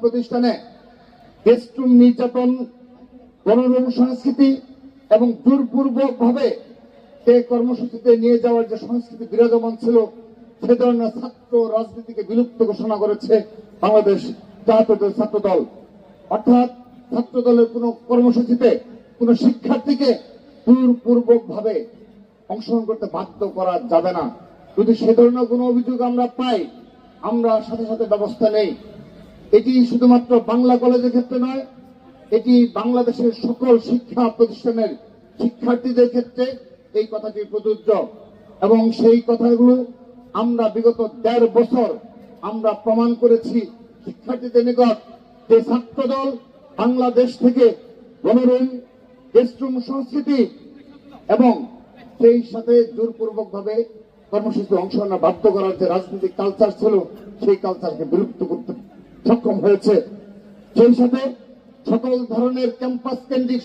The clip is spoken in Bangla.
প্রতিষ্ঠানে গেস্টরুম নির্যাতন, গণরুম সংস্কৃতি এবং জোরপূর্বক ভাবে সেই কর্মসূচিতে নিয়ে যাওয়ার যে সংস্কৃতি বিরাজমান ছিল, সে ধরনের ছাত্র রাজনীতিকে বিলুপ্ত ঘোষণা করেছে বাংলাদেশ জাতীয় ছাত্র দল। অর্থাৎ ছাত্র দলের কোন কর্মসূচিতে কোন শিক্ষার্থীকে জোরপূর্বক ভাবে অংশগ্রহণ করতে বাধ্য করা যাবে না। যদি সে ধরনের কোনো অভিযোগ আমরা পাই, আমরা সাথে সাথে ব্যবস্থা নেই। এটি শুধুমাত্র বাংলা কলেজের ক্ষেত্রে নয়, এটি বাংলাদেশের সকল শিক্ষা প্রতিষ্ঠানের শিক্ষার্থীদের ক্ষেত্রে এই কথাটি প্রযোজ্য। এবং সেই কথাগুলো আমরা বিগত ১.৫ বছর আমরা প্রমাণ করেছি শিক্ষার্থীদের নিকট যে ছাত্রদল বাংলাদেশ থেকে গণরুম, গেস্টরুম সংস্কৃতি এবং সেই সাথে জোরপূর্বক ভাবে কর্মসূচিতে অংশগ্রহণে বাধ্য করার যে রাজনৈতিক কালচার ছিল, সেই কালচারকে বিলুপ্ত করতে সক্ষম হয়েছে। সেই সাথে সকল ধরনের ক্যাম্পাস কেন্দ্রিক